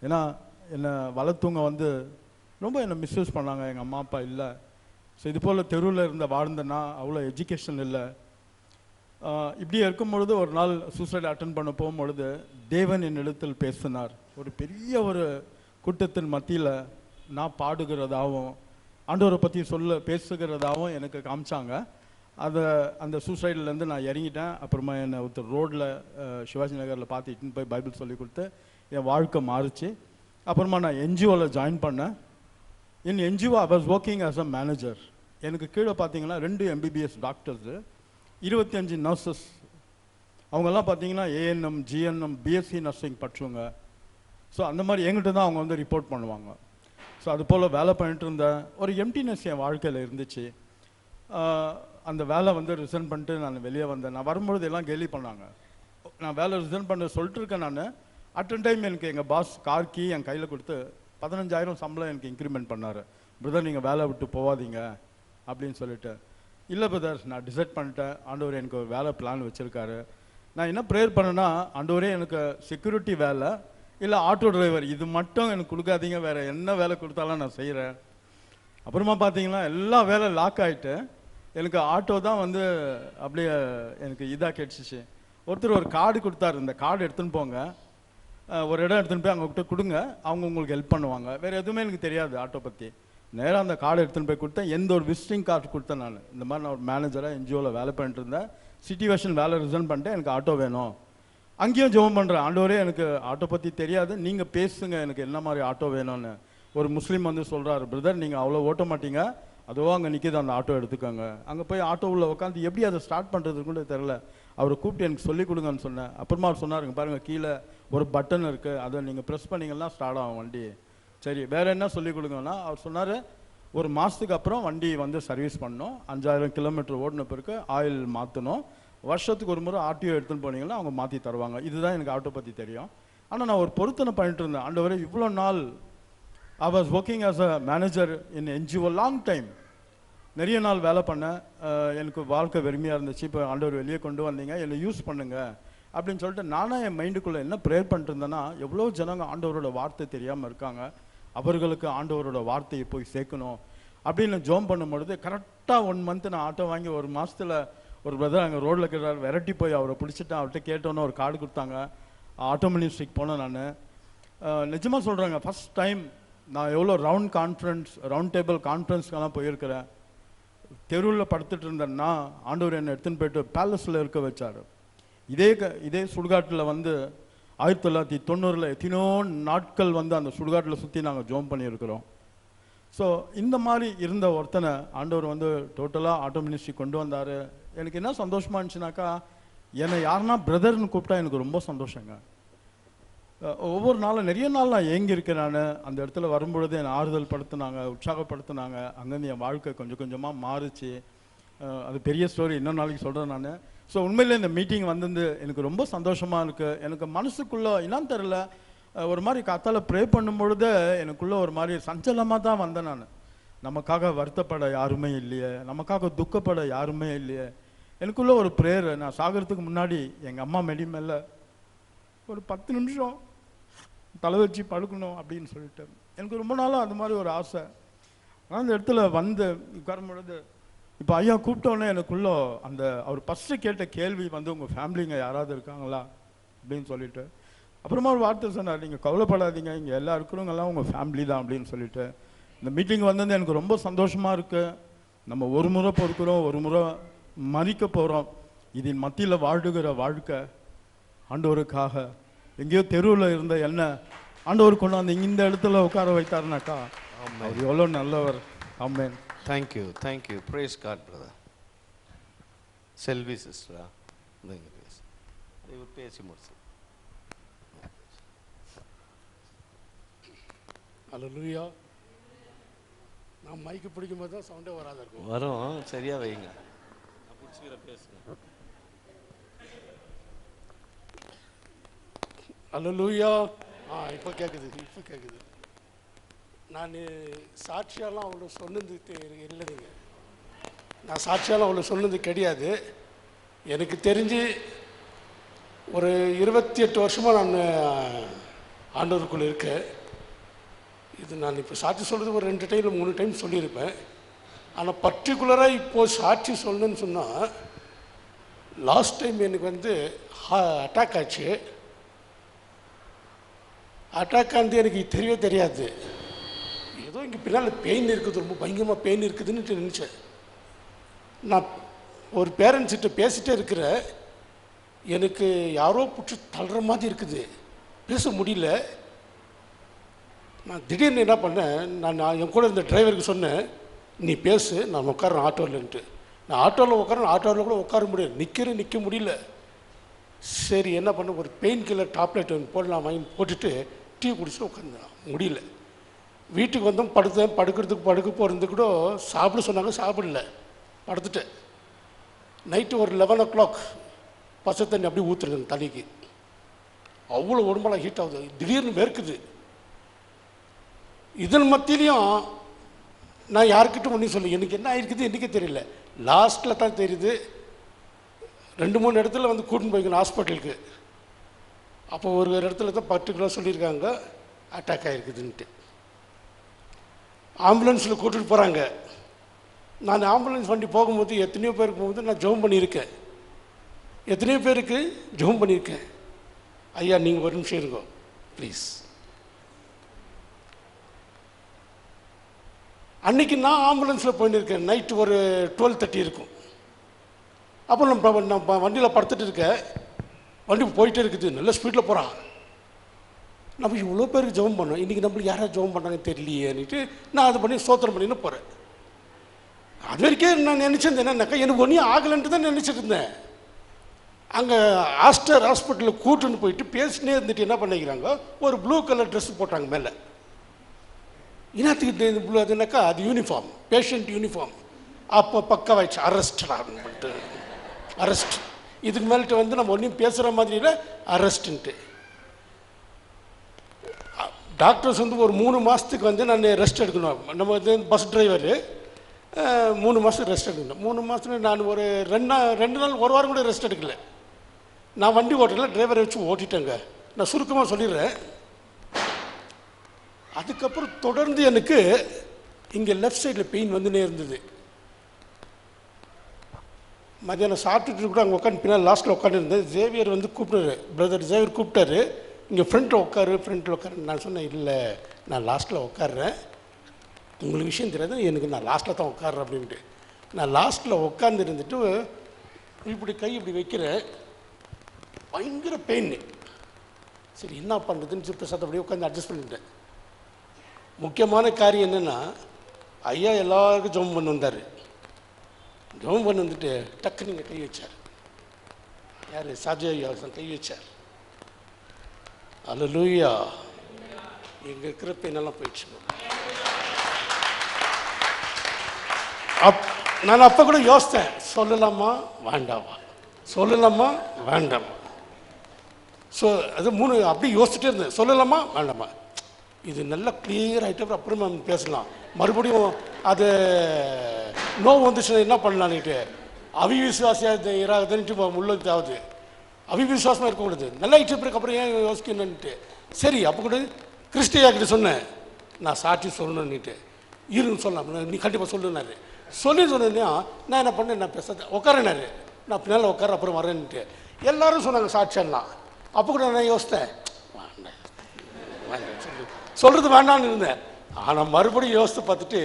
ஏன்னா என்னை வளர்த்தவங்க ரொம்ப என்னை மிஸ்யூஸ் பண்ணாங்க. எங்கள் அம்மா அப்பா இல்லை. ஸோ இது போல் தெருவில் இருந்த வாழ்ந்தேன்னா, அவ்வளோ எஜுகேஷன் இல்லை. இப்படி இருக்கும் பொழுது ஒரு நாள் சூசைட் அட்டன் பண்ண போகும்பொழுது தேவன் என்னிடத்தில் பேசினார். ஒரு பெரிய ஒரு கூட்டத்தின் மத்தியில் நான் பாடுகிறதாகவும் ஆண்டவரை பற்றி பேசுகிறதாகவும் எனக்கு காமிச்சாங்க. அந்த சூசைட்லேருந்து நான் இறங்கிட்டேன். அப்புறமா என்னை ஒருத்தர் ரோட்டில் சிவாஜி நகரில் பார்த்து இட்டுன்னு போய் பைபிள் சொல்லி கொடுத்து என் வாழ்க்கை மாறிச்சு. அப்புறமா நான் என்ஜிஓவில் ஜாயின் பண்ணேன். In NGO I was working as a manager. எனக்கு கீழே பார்த்தீங்கன்னா 2 MBBS டாக்டர்ஸு, 25 நர்சஸ். அவங்கெல்லாம் பார்த்தீங்கன்னா ANM, GNM, BSc நர்சிங் படிச்சவங்க. ஸோ அந்த மாதிரி எங்கிட்ட தான் அவங்க வந்து ரிப்போர்ட் பண்ணுவாங்க. ஸோ அது போல் வேலை பண்ணிட்டு இருந்தேன். ஒரு எம்டினஸ் என் வாழ்க்கையில் இருந்துச்சு. அந்த வேலை வந்து ரிசைன் பண்ணிட்டு நான் வெளியே வந்தேன். நான் வரும்பொழுது எல்லாம் கேலி பண்ணாங்க. நான் வேலை ரிசைன் பண்ண சொல்லிட்டு இருக்கேன். நான் அட்டன் டைம் எனக்கு எங்கள் பாஸ் கார் கீ என் கையில் கொடுத்து 15,000 சம்பளம் எனக்கு இன்க்ரிமெண்ட் பண்ணார். பிரதர் நீங்கள் வேலை விட்டு போகாதீங்க அப்படின்னு சொல்லிட்டு. இல்லை பிரதர், நான் டிசைட் பண்ணிட்டேன், ஆண்டவர் எனக்கு ஒரு வேலை பிளான் வச்சுருக்காரு. நான் என்ன ப்ரேயர் பண்ணேன்னா, ஆண்டவரே எனக்கு செக்யூரிட்டி வேலை இல்லை ஆட்டோ டிரைவர் இது மட்டும் எனக்கு கொடுக்காதீங்க, வேறு என்ன வேலை கொடுத்தாலும் நான் செய்கிறேன். அப்புறமா பார்த்தீங்கன்னா எல்லா வேலை லாக் ஆகிட்டு எனக்கு ஆட்டோ தான் வந்து அப்படியே எனக்கு இதாக கிடச்சிச்சு. ஒருத்தர் ஒரு கார்டு கொடுத்தாரு, இந்த கார்டு எடுத்துன்னு போங்க, ஒரு இடம் எடுத்துன்னு போய் அவங்ககிட்ட கொடுங்க, அவங்க உங்களுக்கு ஹெல்ப் பண்ணுவாங்க. வேறு எதுவுமே எனக்கு தெரியாது ஆட்டோ பற்றி. நேராக அந்த கார்டு எடுத்துன்னு போய் கொடுத்தேன். எந்த ஒரு விசிட்டிங் கார்டு கொடுத்தேன். நான் இந்த மாதிரி நான் ஒரு மேனேஜராக என்ஜிஓவில் வேலை பண்ணிட்டு இருந்தேன். சிச்சுவேஷன் வேலை ரிசைன் பண்ணிட்டேன், எனக்கு ஆட்டோ வேணும். அங்கேயும் ஜெபம் பண்ணுறேன், ஆண்டவரே எனக்கு ஆட்டோ பற்றி தெரியாது, நீங்கள் பேசுங்க எனக்கு என்ன மாதிரி ஆட்டோ வேணும்னு. ஒரு முஸ்லீம் வந்து சொல்கிறாரு, பிரதர் நீங்கள் அவ்வளோ ஓட்ட மாட்டீங்க, அதுவோ அங்கே நிற்கிது அந்த ஆட்டோ எடுத்துக்கோங்க. அங்கே போய் ஆட்டோ உள்ள உட்காந்து எப்படி அதை ஸ்டார்ட் பண்ணுறதுக்கு கூட தெரில. அவரை கூப்பிட்டு எனக்கு சொல்லிக் கொடுங்கன்னு சொன்னேன். அப்புறமா அவர் சொன்னாருங்க, பாருங்கள் கீழே ஒரு பட்டன் இருக்குது, அதை நீங்கள் ப்ரெஸ் பண்ணிங்கன்னா ஸ்டார்ட் ஆகும் வண்டி. சரி வேறு என்ன சொல்லிக் கொடுங்கன்னா, அவர் சொன்னார் ஒரு மாதத்துக்கு அப்புறம் வண்டி வந்து சர்வீஸ் பண்ணணும், 5000 கிலோமீட்டர் ஓடின பிறகு ஆயில் மாற்றணும், வருஷத்துக்கு ஒரு முறை ஆர்டிஓ எடுத்துன்னு போனீங்கன்னா அவங்க மாற்றி தருவாங்க. இதுதான் எனக்கு ஆட்டோ பற்றி தெரியும். ஆனால் நான் ஒரு பொருத்தனை பண்ணிட்டு இருந்தேன். ஆண்டவரே இவ்வளோ நாள் ஐ was working as a manager in NGO long time, நிறைய நாள் வேலை பண்ணேன். எனக்கு வாழ்க்கை வெறுமையாக இருந்துச்சு. இப்போ ஆண்டவர் வெளியே கொண்டு வந்தீங்க, என்னை யூஸ் பண்ணுங்க அப்படின்னு சொல்லிட்டு நானும் என் மைண்டுக்குள்ளே என்ன ப்ரேயர் பண்ணிட்டு இருந்தேன்னா, எவ்வளோ ஜனங்க ஆண்டவரோட வார்த்தை தெரியாமல் இருக்காங்க, அவர்களுக்கு ஆண்டவரோட வார்த்தையை போய் சேர்க்கணும் அப்படின்னு ஜோம் பண்ணும்பொழுது கரெக்டாக 1 மந்த் நான் ஆட்டோ வாங்கி 1 மாதத்தில் ஒரு பிரதர் அங்கே ரோட்டில் இருக்கிறார், விரட்டி போய் அவரை பிடிச்சிட்டேன். அவர்கிட்ட கேட்டோன்னு ஒரு கார்டு கொடுத்தாங்க. ஆட்டோ மினிஸ்ட்ரிக்கு போனேன். நான் நிஜமாக சொல்கிறேங்க, ஃபஸ்ட் டைம் நான் எவ்வளோ ரவுண்ட் டேபிள் கான்ஃபரன்ஸ்க்கெல்லாம் போயிருக்கிறேன். தெருவில் படுத்துட்டு இருந்தேன்னா ஆண்டவர் என்னை எடுத்துன்னு போய்ட்டு பேலஸில் இருக்க வச்சார். இதே சுடுகாட்டில் வந்து 1990 எத்தனோ நாட்கள் வந்து அந்த சுடுகாட்டில் சுற்றி நாங்கள் ஜோம் பண்ணியிருக்கிறோம். ஸோ இந்த மாதிரி இருந்த ஒருத்தனை ஆண்டவர் வந்து டோட்டலாக ஆட்டோ மினிஸ்ட்ரி கொண்டு வந்தார். எனக்கு என்ன சந்தோஷமாக இருந்துச்சுனாக்கா, என்னை யாருன்னா பிரதர்னு கூப்பிட்டா எனக்கு ரொம்ப சந்தோஷங்க. ஒவ்வொரு நாளும் நிறைய நாள் நான் ஏங்கியிருக்கேன். நான் அந்த இடத்துல வரும்பொழுது என்னை ஆறுதல் படுத்தினாங்க, உற்சாகப்படுத்தினாங்க. அங்கேருந்து என் வாழ்க்கை கொஞ்சம் கொஞ்சமாக மாறிச்சு. அது பெரிய ஸ்டோரி, இன்னொரு நாளைக்கு சொல்கிறேன் நான். ஸோ உண்மையிலே இந்த மீட்டிங் வந்து எனக்கு ரொம்ப சந்தோஷமாக இருக்குது. எனக்கு மனசுக்குள்ளே என்னன்னு தெரில, ஒரு மாதிரி காத்தால ப்ரே பண்ணும்பொழுது எனக்குள்ளே ஒரு மாதிரி சஞ்சலமாக தான் வந்தேன். நான் நமக்காக வருத்தப்பட யாருமே இல்லையே, நமக்காக துக்கப்பட யாருமே இல்லையே. எனக்குள்ளே ஒரு ப்ரேயர், நான் சாகிறதுக்கு முன்னாடி எங்கள் அம்மா மெடி மேலே ஒரு 10 நிமிஷம் தலை வச்சு படுக்கணும் அப்படின்னு சொல்லிட்டு எனக்கு ரொம்ப நாளாக அந்த மாதிரி ஒரு ஆசை. ஆனால் அந்த இடத்துல வந்து உட்காரும் பொழுது இப்போ ஐயா கூப்பிட்டோன்னே எனக்குள்ளே அந்த அவர் ஃபஸ்ட்டு கேட்ட கேள்வி வந்து, உங்கள் ஃபேமிலிங்க யாராவது இருக்காங்களா அப்படின்னு சொல்லிட்டு. அப்புறமா ஒரு வார்த்தை சொன்னார், நீங்கள் கவலைப்படாதீங்க, இங்கே எல்லாம் இருக்கிறவங்கெல்லாம் உங்கள் ஃபேமிலி தான் அப்படின்னு சொல்லிட்டு. இந்த மீட்டிங் வந்தது எனக்கு ரொம்ப சந்தோஷமாக இருக்குது. நம்ம ஒரு முறை பொறுக்கிறோம், ஒரு முறை மறிக்க போகிறோம். இதன் மத்தியில் வாழுகிற வாழ்க்கை ஆண்டவருக்காக. எங்கேயோ தெருவில் இருந்த என்ன ஆண்டவர் கொண்டு வந்து இந்த இடத்துல உட்கார வைத்தாருனாக்கா அவர் எவ்வளோ நல்லவர். Amen. Thank you thank you. Praise God brother. Selvi சிஸ்டரா இவர் பேசி முடிச்சு. அல்லேலூயா. நான் மைக்கு பிடிக்கும் போது தான் சவுண்டே வராத இருக்கும். வரும், சரியா வைங்க. நான் பிடிச்சிக்கிற பேசுங்க. அல்லேலூயா. இப்போ கேட்குது. நான் சாட்சியாலாம் அவ்வளோ சொன்னது இல்லைங்க. நான் சாட்சியாலாம் அவ்வளோ சொன்னது கிடையாது. எனக்கு தெரிஞ்சு ஒரு 28 வருஷமாக நான் ஆண்டவருக்குள்ளே இருக்கேன். இது நான் இப்போ சாட்சி சொல்கிறது ஒரு 2 டைம் 3 டைம் சொல்லியிருப்பேன். ஆனால் பர்டிகுலராக இப்போது சாட்சி சொல்லணுன்னு சொன்னால், லாஸ்ட் டைம் எனக்கு வந்து அட்டாக் ஆச்சு. அட்டாக் ஆனது எனக்கு தெரியவே தெரியாது. ஏதோ இங்கே பின்னால் பெயின் இருக்குது, ரொம்ப பயங்கரமாக பெயின் இருக்குதுன்னு நினச்சேன். நான் ஒரு பேரண்ட்ஸ்கிட்ட பேசிகிட்டே இருக்கிறேன். எனக்கு யாரோ பிடிச்சி தள்ளுற மாதிரி இருக்குது, பேச முடியல. நான் திடீர்னு என்ன பண்ணேன், நான் என் கூட இருந்த டிரைவருக்கு சொன்னேன், நீ பேசு, நான் உட்காரேன் ஆட்டோவில்ன்ட்டு. நான் ஆட்டோவில் உட்காரேன், ஆட்டோவில் கூட உட்கார முடியாது, நிற்க முடியல. சரி என்ன பண்ண, ஒரு பெயின் கில்லர் டாப்லெட் ஒன்று போடலாம் வாங்கி போட்டுட்டு டீ குடிச்சு உட்காந்தேன். முடியல. வீட்டுக்கு வந்தோம், படுத்தேன். படுக்க போகிறது கூட சாப்பிட சொன்னாங்க, சாப்பிடல, படுத்துட்டேன். நைட்டு ஒரு 11 o'clock பச்சை தண்ணி அப்படியே ஊற்றுறேன் தலைக்கு. அவ்வளோ உடம்பெல்லாம் ஹீட் ஆகுது, திடீர்னு வேர்க்குது. இதன் மத்தியிலையும் நான் யாருக்கிட்ட ஒன்றும் சொல்லி, எனக்கு என்ன ஆயிருக்குது என்றைக்கே தெரியல. லாஸ்ட்டில் தான் தெரியுது. 2-3 இடத்துல வந்து கூட்டின்னு போய்க்கணும் ஹாஸ்பிட்டலுக்கு. அப்போ ஒரு இடத்துல தான் பர்டிகுலராக சொல்லியிருக்காங்க அட்டாக் ஆகிருக்குதுன்ட்டு. ஆம்புலன்ஸில் கூட்டிகிட்டு போகிறாங்க. நான் ஆம்புலன்ஸ் வண்டி போகும்போது எத்தனையோ பேருக்கு போகும்போது நான் ஜெபம் பண்ணியிருக்கேன். எத்தனையோ பேருக்கு ஜெபம் பண்ணியிருக்கேன். ஐயா நீங்கள் ஒரு நிமிஷம் இருக்கோ ப்ளீஸ். அன்றைக்கி நான் ஆம்புலன்ஸில் போயின்னு நைட்டு ஒரு 12:30 இருக்கும். அப்போ நம்ம வண்டியில் படுத்துட்டு இருக்கேன். வண்டி போயிட்டே இருக்குது, நல்ல ஸ்பீடில் போகிறான். நம்ம இவ்வளோ பேருக்கு ஜெபம் பண்ணோம், இன்றைக்கி நம்மளுக்கு யாராவது ஜெபம் பண்ணாங்கன்னு தெரியலையேன்னுட்டு நான் அது பண்ணி ஸ்தோத்திரம் பண்ணின்னு போகிறேன். அது வரைக்கும் நான் நினச்சிருந்தேன் என்னன்னாக்கா, எனக்கு ஒன்றும் ஆகலைன்ட்டு தான் நினச்சிட்டு இருந்தேன். அங்கே ஆஸ்டர் ஹாஸ்பிட்டலில் கூட்டுன்னு போயிட்டு பேசினே இருந்துட்டு என்ன பண்ணிக்கிறாங்க, ஒரு ப்ளூ கலர் ட்ரெஸ் போட்டாங்க மேலே. என்னத்துக்கு ப்ளூ அதுனாக்கா, அது யூனிஃபார்ம், பேஷண்ட் யூனிஃபார்ம். அப்போ பக்காவாயிடுச்சு, அரெஸ்ட். அரெஸ்ட் இதுக்கு மேலிட்டு வந்து நம்ம ஒன்றும் பேசுகிற மாதிரி இல்லை, அரெஸ்ட்டுன்ட்டு. டாக்டர்ஸ் வந்து ஒரு 3 மாதத்துக்கு வந்து நான் ரெஸ்ட் எடுக்கணும். நம்ம வந்து பஸ் டிரைவரு 3 மாதத்துக்கு ரெஸ்ட் எடுக்கணும். 3 மாதத்துல நான் ஒரு 2 நாள் 1 வாரம் கூட ரெஸ்ட் எடுக்கல. நான் வண்டி ஓட்டல, டிரைவரை வச்சு ஓட்டிட்டேங்க. நான் சுருக்கமாக சொல்லிடுறேன். அதுக்கப்புறம் தொடர்ந்து எனக்கு இங்கே லெஃப்ட் சைடில் பெயின் வந்துனே இருந்தது. மதியானம் சாப்பிட்டுட்டு கூட அங்கே உட்காந்து பின்னால் லாஸ்ட்டில் உட்காந்துருந்தேன். ஜேவியர் வந்து கூப்பிட்டாரு, பிரதர் ஜேவியர் கூப்பிட்டாரு, இங்கே ஃப்ரண்ட்டில் உட்காரு. நான் சொன்னேன், இல்லை நான் லாஸ்ட்டில் உட்காடுறேன், உங்களுக்கு விஷயம் தெரியாது, எனக்கு நான் லாஸ்ட்டில் தான் உட்காடுறேன் அப்படின்ட்டு. நான் லாஸ்ட்டில் உட்காந்து இருந்துட்டு இப்படி கை இப்படி வைக்கிறேன், பயங்கர பெயின். சரி என்ன பண்ணுறதுன்னு சொல்லிட்டு சத்த அப்படியே உட்காந்து அட்ஜஸ்ட் பண்ணிட்டேன். முக்கியமான காரியம் என்னென்னா, ஐயா எல்லாருக்கும் ஜெபம் பண்ண வந்தார். ஜெபம் பண்ண வந்துட்டு டக்கு நீங்கள் கை வச்சார். யார்? சாஜி ஐயா கை வச்சார். அல்லேலூயா. எங்கே இருக்கிற பெயினெல்லாம் போயிடுச்சு. நான் அப்போ கூட யோசித்தேன், சொல்லலாமா வேண்டாமா, சொல்லலாமா வேண்டாமா. ஸோ அது 3 அப்படி யோசிச்சுட்டே இருந்தேன், சொல்லலாமா வேண்டாமா. இது நல்லா கிளியர் ஆகிட்டு அப்புறமா பேசலாம். மறுபடியும் அது நோவு வந்துச்சுன்னா என்ன பண்ணலான்னுட்டு அவிவிசுவாசியாக இராதுன்ட்டு உள்ள ஆகுது. அவிவிசுவாசமாக இருக்கக்கூடாது, நல்லா ஆகிட்டு பிறகு அப்புறம் ஏன் யோசிக்கணுன்ட்டு. சரி அப்போ கூட கிறிஸ்டியா கிட்ட சொன்னேன், நான் சாட்சி சொல்லணுன்னுட்டு. இருன்னு சொல்லலாம், நீ கண்டிப்பாக சொல்லுனாரு. சொன்னேன்னா நான் என்ன பண்ணேன், நான் பேச உட்காரனாரு, நான் பின்னால் உட்கார அப்புறம் வரேன்ட்டு. எல்லாரும் சொன்னாங்க சாட்சியெல்லாம். அப்போ கூட நான் யோசித்தேன், சொல்கிறது வேண்டான்னு இருந்தேன். ஆனால் மறுபடியும் யோசித்து பார்த்துட்டு,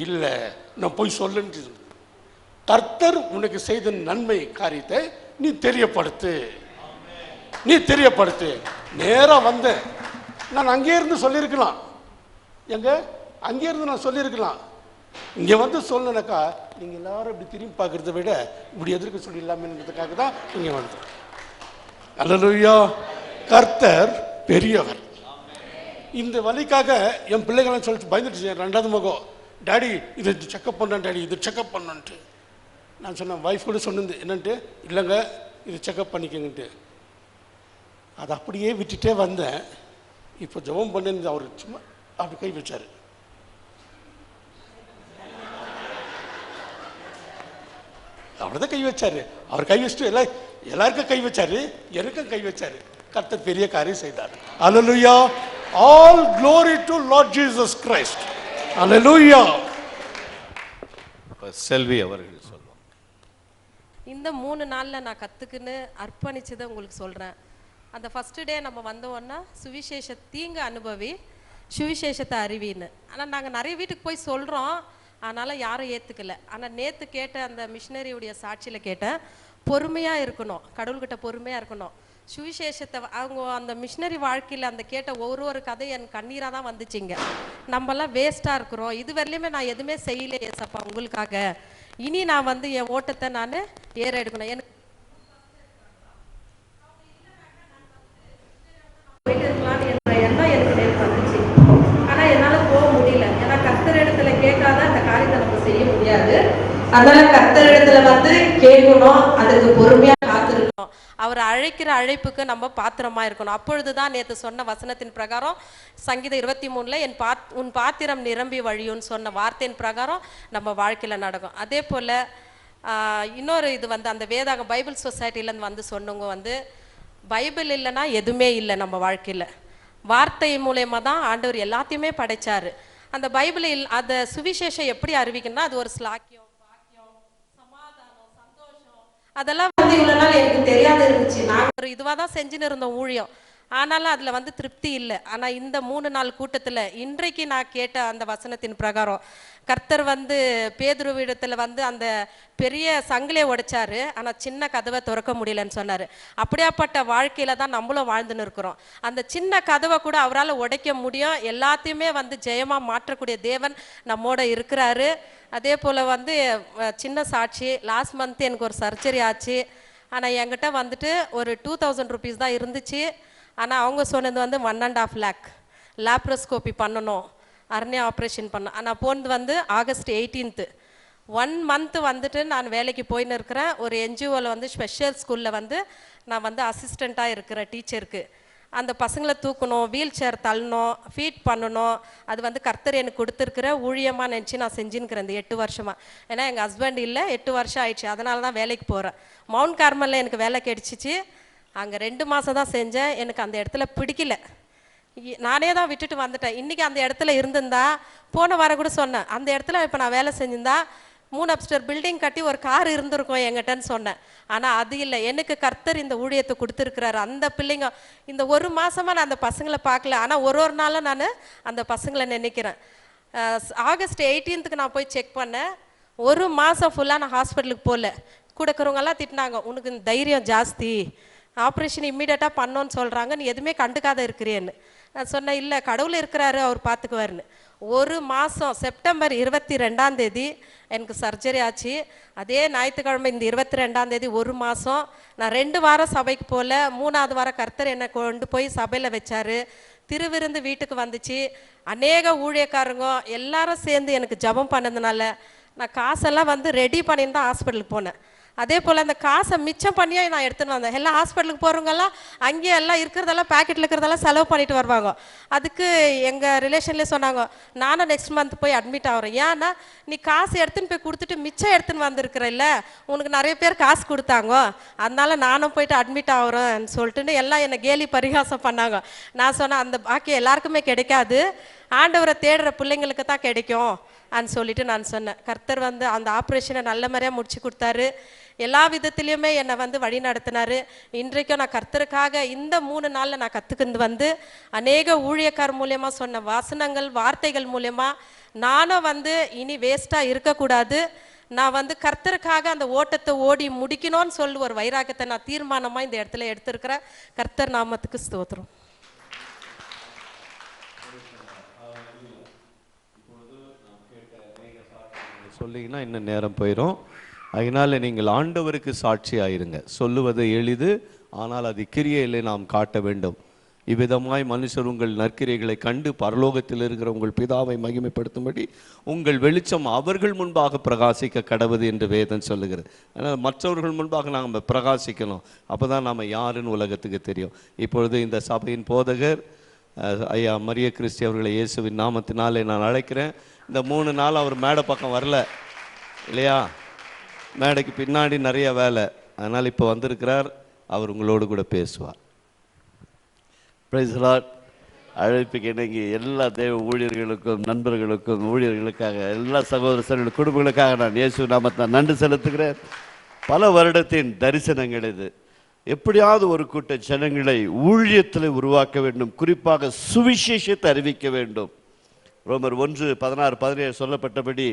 இல்லை நான் போய் சொல்லுன்ட்டு. கர்த்தர் உனக்கு செய்த நன்மை காரியத்தை நீ தெரியப்படுத்து, நீ தெரியப்படுத்து. நேராக வந்தேன். நான் அங்கே இருந்து சொல்லியிருக்கலாம், அங்கே இருந்து நான் சொல்லியிருக்கலாம். இங்கே வந்து சொல்லனாக்கா நீங்கள் எல்லாரும் இப்படி திரும்பி பார்க்குறத விட இப்படி எதிர்க்க சொல்லிடலாமேன்றதுக்காக தான் இங்கே வந்தேன். அல்லேலூயா. கர்த்தர் பெரியவர். இந்த வலிக்காக என் பிள்ளைகள்லாம் சொல்லிட்டு பயந்துட்டு 2வது முகம், டேடி இது செக்கப் பண்ணேன், டேடி இது செக்கப் பண்ணன்ட்டு. நான் சொன்னேன், ஒய்ஃப் கூட சொன்னது என்னன்ட்டு, இல்லைங்க இது செக்கப் பண்ணிக்கங்கன்ட்டு. அதை அப்படியே விட்டுட்டே வந்தேன். இப்போ ஜெபம் பண்ணு அவர் சும்மா அப்படி கை வச்சார். அப்படிதான் கை வச்சாரு. அவர் கை வச்சுட்டு எல்லாருக்கும் கை வச்சாரு, எனக்கும் கை வச்சாரு. கர்த்தர் பெரிய காரியம் செய்தார். அல்லேலூயா. All glory to Lord Jesus Christ. Hallelujah. செல்வி அவர்கள் சொல்லுவாங்க. இந்த 3 நாளில் நான் கற்றுக்குன்னு அர்ப்பணிச்சதை உங்களுக்கு சொல்கிறேன். அந்த ஃபஸ்ட்டு டே நம்ம வந்தோன்னா சுவிசேஷ தீங்கு அனுபவி சுவிசேஷத்தை அறிவின்னு. ஆனால் நாங்கள் நிறைய வீட்டுக்கு போய் சொல்கிறோம், அதனால் யாரும் ஏற்றுக்கல. ஆனால் நேற்று கேட்ட அந்த மிஷினரியுடைய சாட்சியில் கேட்டேன், பொறுமையாக இருக்கணும், கடவுள்கிட்ட பொறுமையாக இருக்கணும். சுவிசேஷத்தை அவங்க அந்த மிஷினரி வாழ்க்கையில் அந்த கேட்ட ஒரு கதை என் கண்ணீராக தான் வந்துச்சுங்க. நம்மலாம் வேஸ்ட்டாக இருக்கிறோம், இது வரலையுமே நான் எதுவுமே செய்யலை ஏசப்பா உங்களுக்காக, இனி நான் வந்து என் ஓட்டத்தை நான் ஏற எடுக்கணும். எனக்கு எண்ணம் எனக்கு நேற்று வந்துச்சு. ஆனால் என்னால் போக முடியல. ஏன்னா கர்த்தர் இடத்துல கேட்காத அந்த காரியத்தை நம்ம செய்ய முடியாது. அதனால கர்த்தர் இடத்துல வந்து கேட்கணும், அதுக்கு பொறுமையாக காத்திருக்கணும். அவர் அழைக்கிற அழைப்புக்கு நம்ம பாத்திரமா இருக்கணும். அப்பொழுதுதான் நேற்று சொன்ன வசனத்தின் பிரகாரம் சங்கீதம் 23 உன் பாத்திரம் நிரம்பி வழியும்னு சொன்ன வார்த்தையின் பிரகாரம் நம்ம வாழ்க்கையில் நடக்கும். அதே போல் இன்னொரு இது வந்து அந்த வேதாகம் பைபிள் சொசைட்டிலேருந்து வந்து சொன்னவங்க வந்து பைபிள் இல்லைன்னா எதுவுமே இல்லை நம்ம வாழ்க்கையில். வார்த்தை மூலயமா தான் ஆண்டவர் எல்லாத்தையுமே படைச்சாரு. அந்த பைபிளில் அந்த சுவிசேஷம் எப்படி அறிவிக்கணும்னா அது ஒரு ஸ்லாக்கியம், பாக்கியம், சமாதானம், சந்தோஷம், அதெல்லாம் வந்து இவ்வளோ நாள் எனக்கு தெரியாத இருந்துச்சு. நாங்கள் ஒரு இதுவாக தான் செஞ்சுன்னு இருந்தோம் ஊழியம். ஆனாலும் அதில் வந்து திருப்தி இல்லை. ஆனால் இந்த 3 நாள் கூட்டத்தில் இன்றைக்கு நான் கேட்ட அந்த வசனத்தின் பிரகாரம் கர்த்தர் வந்து பேதுருவிடத்தில் வந்து அந்த பெரிய சங்கிலியை உடைச்சாரு, ஆனால் சின்ன கதவை திறக்க முடியலன்னு சொன்னார். அப்படியாப்பட்ட வாழ்க்கையில் தான் நம்மளும் வாழ்ந்துன்னு இருக்கிறோம். அந்த சின்ன கதவை கூட அவரால் உடைக்க முடியும். எல்லாத்தையுமே வந்து ஜெயமாக மாற்றக்கூடிய தேவன் நம்மோட இருக்கிறாரு. அதே போல் வந்து சின்ன சாட்சி, லாஸ்ட் மந்த் எனக்கு ஒரு சர்ஜரி ஆச்சு. ஆனால் என்கிட்ட வந்துட்டு ஒரு 2000 rupees தான் இருந்துச்சு. ஆனால் அவங்க சொன்னது வந்து 1.5 lakh லேப்ரோஸ்கோபி பண்ணணும், அர்னியா ஆப்ரேஷன் பண்ணணும். ஆனால் போனது வந்து ஆகஸ்ட் 18. 1 month வந்துட்டு நான் வேலைக்கு போயின்னு இருக்கிறேன். ஒரு என்ஜிஓவில் வந்து ஸ்பெஷல் ஸ்கூலில் வந்து நான் வந்து அசிஸ்டண்ட்டாக இருக்கிறேன் டீச்சருக்கு. அந்த பசங்களை தூக்கணும், வீல் சேர் தள்ளணும், ஃபீட் பண்ணணும். அது வந்து கர்த்தர் எனக்கு கொடுத்துருக்கிற ஊழியமாக நினச்சி நான் செஞ்சுன்னுக்கிறேன் இந்த 8 வருஷமாக. ஏன்னா எங்கள் ஹஸ்பண்ட் இல்லை, 8 வருஷம் ஆயிடுச்சு. அதனால தான் வேலைக்கு போகிறேன். மவுண்ட் கார்மலில் எனக்கு வேலை கிடைச்சிச்சு. அங்கே 2 மாதம் தான் செஞ்சேன். எனக்கு அந்த இடத்துல பிடிக்கல, நானே தான் விட்டுட்டு வந்துட்டேன். இன்றைக்கி அந்த இடத்துல இருந்திருந்தா, போன வாரம் கூட சொன்னேன், அந்த இடத்துல இப்போ நான் வேலை செஞ்சிருந்தா 3 upstairs பில்டிங் கட்டி ஒரு கார் இருந்திருக்கும் என்கிட்டன்னு சொன்னேன். ஆனால் அது இல்லை, எனக்கு கர்த்தர் இந்த ஊழியத்தை கொடுத்துருக்கிறாரு. அந்த பிள்ளைங்க இந்த 1 மாதமாக நான் அந்த பசங்களை பார்க்கல. ஆனால் ஒரு நாளும் நான் அந்த பசங்களை நினைக்கிறேன். ஆகஸ்ட் 18 நான் போய் செக் பண்ணேன். 1 மாதம் ஃபுல்லாக நான் ஹாஸ்பிட்டலுக்கு போகல. கூட இருக்கிறவங்கெல்லாம் திட்டினாங்க, உனக்கு இந்த தைரியம் ஜாஸ்தி, ஆப்ரேஷன் இம்மீடியட்டாக பண்ணோன்னு சொல்கிறாங்க, நீ எதுவுமே கண்டுக்காத இருக்கிறேன்னு. நான் சொன்னேன், இல்லை கடவுள் இருக்கிறாரு, அவர் பார்த்துக்குவாருன்னு. 1 மாதம் செப்டம்பர் 22 எனக்கு சர்ஜரி ஆச்சு. அதே ஞாயிற்றுக்கிழமை இந்த 22 1 மாதம். நான் 2 வாரம் சபைக்கு போகல. 3ஆவது வாரம் கர்த்தர் என்னை கொண்டு போய் சபையில் வச்சார். திருவிருந்து வீட்டுக்கு வந்துச்சு. அநேக ஊழியக்காரங்க எல்லாரும் சேர்ந்து எனக்கு ஜபம் பண்ணதுனால நான் காசெல்லாம் வந்து ரெடி பண்ணின்னு தான் ஹாஸ்பிட்டலுக்கு போனேன். அதே போல் அந்த காசை மிச்சம் பண்ணியே நான் எடுத்துன்னு வந்தேன். எல்லாம் ஹாஸ்பிட்டலுக்கு போகிறவங்கெல்லாம் அங்கேயே எல்லாம் இருக்கிறதெல்லாம் பேக்கெட்டில் இருக்கிறதெல்லாம் செலவு பண்ணிட்டு வருவாங்க. அதுக்கு எங்கள் ரிலேஷன்லேயே சொன்னாங்க, நானும் நெக்ஸ்ட் மந்த் போய் அட்மிட் ஆகிறேன். ஏன்னா நீ காசு எடுத்துன்னு போய் கொடுத்துட்டு மிச்சம் எடுத்துன்னு வந்திருக்கிறல்ல, உனக்கு நிறைய பேர் காசு கொடுத்தாங்க, அதனால நானும் போயிட்டு அட்மிட் ஆகிறேன்னு சொல்லிட்டுன்னு எல்லாம் என்னை கேலி பரிகாசம் பண்ணாங்க. நான் சொன்னேன், அந்த பாக்கி எல்லாருக்குமே கிடைக்காது, ஆண்டவரை தேடுற பிள்ளைங்களுக்கு தான் கிடைக்கும் அன்னு சொல்லிட்டு நான் சொன்னேன். கர்த்தர் வந்து அந்த ஆப்ரேஷனை நல்ல மாதிரியாக முடிச்சு கொடுத்தாரு. எல்லா விதத்துலேயுமே என்னை வந்து வழி நடத்தினார். இன்றைக்கும் நான் கர்த்தருக்காக இந்த 3 நாளில் நான் கற்றுக்கிந்து வந்து அநேக ஊழியக்கார் மூலயமா சொன்ன வசனங்கள் வார்த்தைகள் மூலயமா நானும் வந்து இனி வேஸ்ட்டாக இருக்கக்கூடாது, நான் வந்து கர்த்தருக்காக அந்த ஓட்டத்தை ஓடி முடிக்கணும்னு சொல்லி ஒரு வைராக்கியத்தை நான் தீர்மானமாக இந்த இடத்துல எடுத்திருக்கிறேன். கர்த்தர் நாமத்துக்கு ஸ்தோத்திரம். சொல்லிங்கன்னா இன்னும் நேரம் போயிடும். அதனால் நீங்கள் ஆண்டவருக்கு சாட்சி ஆயிருங்க. சொல்லுவது எளிது, ஆனால் அது கிரியையிலே நாம் காட்ட வேண்டும். இவ்விதமாய் மனுஷர் உங்கள் நற்கிரைகளை கண்டு பரலோகத்தில் இருக்கிற உங்கள் பிதாவை மகிமைப்படுத்தும்படி உங்கள் வெளிச்சம் அவர்கள் முன்பாக பிரகாசிக்க கடவுது என்று வேதம் சொல்லுகிறது. அதனால் மற்றவர்கள் முன்பாக நாம் பிரகாசிக்கணும். அப்போ தான் நாம் யாருன்னு உலகத்துக்கு தெரியும். இப்பொழுது இந்த சபையின் போதகர் ஐயா மரிய கிறிஸ்டி அவர்களை இயேசுவின் நாமத்தினாலே நான் அழைக்கிறேன். இந்த 3 நாள் அவர் மேடை பக்கம் வரல இல்லையா, மேடைக்கு பின்னாடி நிறைய வேலை, அதனால் இப்போ வந்திருக்கிறார். அவர் உங்களோடு கூட பேசுவார். Price the Lord. அழைப்புக்கு இணங்கி எல்லா தேவ ஊழியர்களுக்கும் நண்பர்களுக்கும் ஊழியர்களுக்காக எல்லா சகோதர சகோதரி குடும்பங்களுக்காக நான் இயேசு நாமத்தை நன்றி செலுத்துகிறேன். பல வருடத்தின் தரிசனங்கள் இது. எப்படியாவது ஒரு கூட்ட ஜனங்களை ஊழியத்தில் உருவாக்க வேண்டும், குறிப்பாக சுவிசேஷத்தை அறிவிக்க வேண்டும். ரோமர் 1:16-17 சொல்லப்பட்டபடி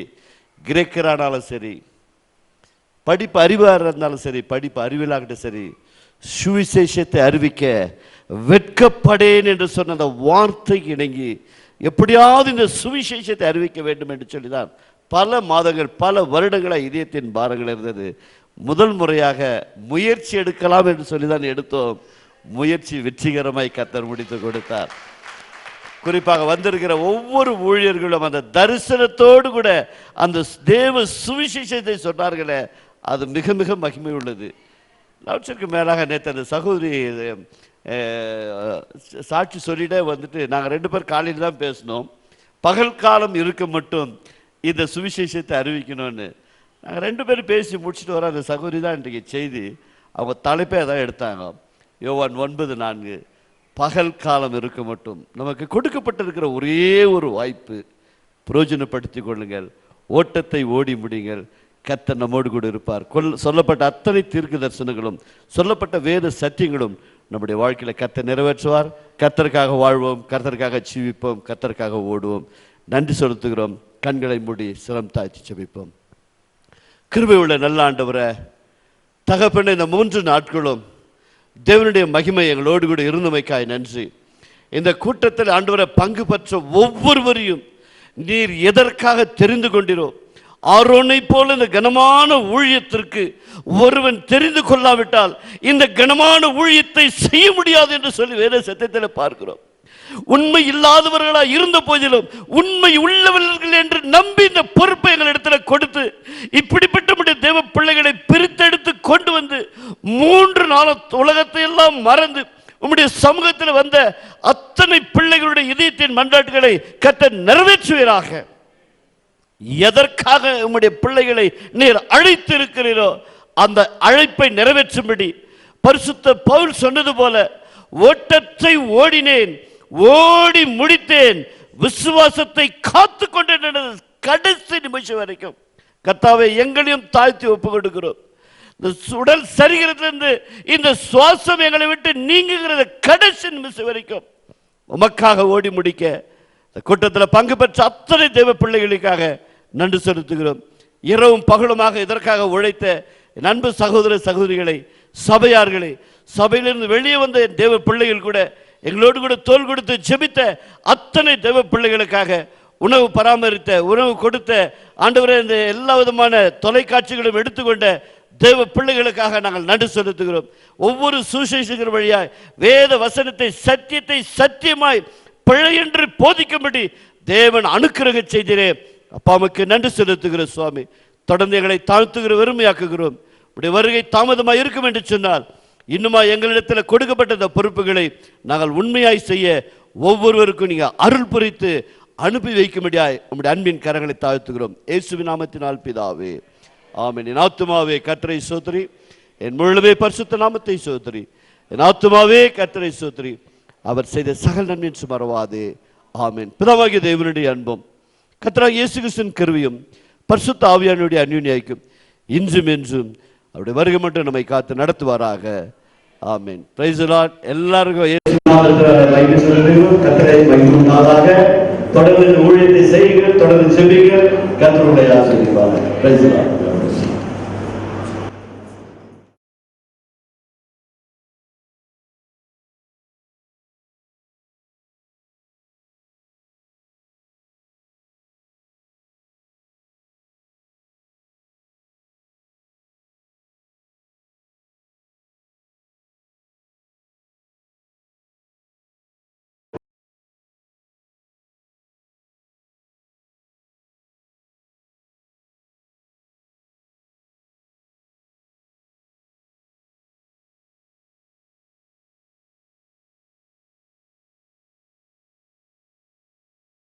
கிரேக்கரானாலும் சரி, படிப்பு அறிவாக இருந்தாலும் சரி, படிப்பு அறிவிலாகட்டும் சரி, சுவிசேஷத்தை அறிவிக்க வெட்கப்படேன் என்று சொன்ன அந்த வார்த்தை இணங்கி எப்படியாவது இந்த சுவிசேஷத்தை அறிவிக்க வேண்டும் என்று சொல்லிதான் பல மாதங்கள் பல வருடங்களாக இதயத்தின் பாரங்கள் இருந்தது. முதல் முறையாக முயற்சி எடுக்கலாம் என்று சொல்லிதான் எடுத்தோம். முயற்சி வெற்றிகரமாய் கர்த்தர் முடித்து கொடுத்தார். குறிப்பாக வந்திருக்கிற ஒவ்வொரு ஊழியர்களும் அந்த தரிசனத்தோடு கூட அந்த தேவ சுவிசேஷத்தை சொன்னார்களே, அது மிக மிக மகிமை உள்ளது. லட்சத்துக்கு மேலாக நேற்று அந்த சகோதரி சாட்சி சொல்லிட்டே வந்துட்டு, நாங்கள் 2 பேர் காலையில் தான் பேசினோம், பகல் காலம் இருக்க மட்டும் இந்த சுவிசேஷத்தை அறிவிக்கணும்னு. நாங்கள் 2 பேரும் பேசி முடிச்சுட்டு வர அந்த சகோதரி தான் இன்றைக்கு செய்தி அவங்க தலைப்பே தான் எடுத்தாங்க. யோவான் 9:4, பகல் காலம் இருக்க மட்டும் நமக்கு கொடுக்கப்பட்டிருக்கிற ஒரே ஒரு வாய்ப்பு, பிரயோஜனப்படுத்தி கொள்ளுங்கள், ஓட்டத்தை ஓடி முடியுங்கள், கர்த்தர் நம்மோடு கூட இருப்பார். சொல்லப்பட்ட அத்தனை தீர்க்க தரிசனங்களும் சொல்லப்பட்ட வேத சத்தியங்களும் நம்முடைய வாழ்க்கையில் கர்த்தர் நிறைவேற்றுவார். கர்த்தருக்காக வாழ்வோம், கர்த்தருக்காக ஜீவிப்போம், கர்த்தருக்காக ஓடுவோம். நன்றி செலுத்துகிறோம். கண்களை மூடி சிரம் தாழ்த்தி ஜெபிப்போம். கிருபை உள்ள நல்ல ஆண்டவரே, தகப்பனே, இந்த 3 நாட்களும் தேவனுடைய மகிமை எங்களோடு கூட இருந்தமைக்காய் நன்றி. இந்த கூட்டத்தில் ஆண்டவரை பங்கு பெற்ற ஒவ்வொருவரையும் நீர் எதற்காக தெரிந்து கொண்டிரோ, ஆரோனை போல இந்த கனமான ஊழியத்திற்கு ஒருவன் தெரிந்து கொள்ளாவிட்டால் இந்த கனமான ஊழியத்தை செய்ய முடியாது என்று சொல்லி வேத சத்தியத்தில் பார்க்கிறோம். உண்மை இல்லாதவர்களாக இருந்த போதிலும் உண்மை உள்ளவர்கள் என்று நம்பி இந்த பொறுப்பை எங்களிடத்தில் கொடுத்து இப்படிப்பட்ட தேவ பிள்ளைகளை பிரித்தெடுத்து கொண்டு வந்து 3 நாள் உலகத்தை எல்லாம் மறந்து உம்முடைய சமூகத்தில் வந்த அத்தனை பிள்ளைகளுடைய இதயத்தின் மன்றாட்டுகளை கர்த்தர் நிறைவேற்றுவீராக. எதற்காக உம்முடைய பிள்ளைகளை நீர் அழைத்து இருக்கிறீரோ அந்த அழைப்பை நிறைவேற்றும்படி பரிசுத்த பவுல் சொன்னது போல, ஓட்டத்தை ஓடினேன், ஓடி முடித்தேன், விசுவாசத்தை காத்து கொண்டேன், கடைசி நிமிஷம் வரைக்கும் கர்த்தாவே எங்களையும் தாழ்த்தி ஒப்பு கொடுக்கிறோம். இந்த உடல் சரிகிறதுலேருந்து இந்த சுவாசம் எங்களை விட்டு நீங்குகிறது கடைசி நிமிஷம் வரைக்கும் உமக்காக ஓடி முடிக்க இந்த கூட்டத்தில் பங்கு பெற்ற அத்தனை தேவ பிள்ளைகளுக்காக நன்றி செலுத்துகிறோம். இரவும் பகலுமாக இதற்காக உழைத்த என் அன்பு சகோதர சகோதரிகளை, சபையார்களை, சபையிலிருந்து வெளியே வந்த தேவ பிள்ளைகள் கூட எங்களோடு கூட தோள் கொடுத்து ஜெபித்த அத்தனை தேவ பிள்ளைகளுக்காக, உணவு பராமரித்த, உணவு கொடுத்த ஆண்டவரே, இந்த எல்லா விதமான தொலைக்காட்சிகளும் எடுத்துக்கொண்ட தேவ பிள்ளைகளுக்காக நாங்கள் நன்றி செலுத்துகிறோம். ஒவ்வொரு சுவிசேஷகர் வழியாய் வேத வசனத்தை சத்தியத்தை சத்தியமாய் பிழையென்று போதிக்கும்படி தேவன் அனுக்கிரக செய்திரே, அப்பாவுக்கு நன்றி செலுத்துகிறோம். சுவாமி, தொடர்ந்து எங்களை தாழ்த்துகிற வெறுமையாக்குகிறோம். உடைய வருகை தாமதமாக இருக்கும் என்று சொன்னால் இன்னுமா எங்களிடத்தில் கொடுக்கப்பட்ட இந்த பொறுப்புகளை நாங்கள் உண்மையாய் செய்ய ஒவ்வொருவருக்கும் நீங்கள் அருள் புரித்து அனுப்பி வைக்கும்படியாய் உங்களுடைய அன்பின் கரங்களை தாழ்த்துகிறோம். இயேசுவின் நாமத்தினால் பிதாவே, ஆமென். என் ஆத்துமாவே கர்த்தரை ஸ்தோத்திரி, என் முழுவே பரிசுத்த நாமத்தை ஸ்தோத்திரி. என் ஆத்துமாவே கர்த்தரை ஸ்தோத்திரி, அவர் செய்த சகல நன்மையின் மறவாதே. ஆமென். பிதாவாகிய தேவனுடைய அன்பும் கர்த்தராகிய இயேசு கிறிஸ்துவின் கிருபையும் பரிசுத்த ஆவியானவருடைய அன்யோன்யம் இன்றும் என்றும் அவருடைய வருகை மட்டும் நம்மை காத்து நடத்துவாராக. ஆமென். Praise the Lord. எல்லாருக்கும் இயேசு நாமத்தில் மகிமை சொல்லுங்கள். கர்த்தரை மகிமையாக தொடர்ந்து ஊழியத்தை செய்யுங்கள், தொடர்ந்து ஜெபியுங்கள். கர்த்தருடைய ஆசீர்வாதம். Price the Lord.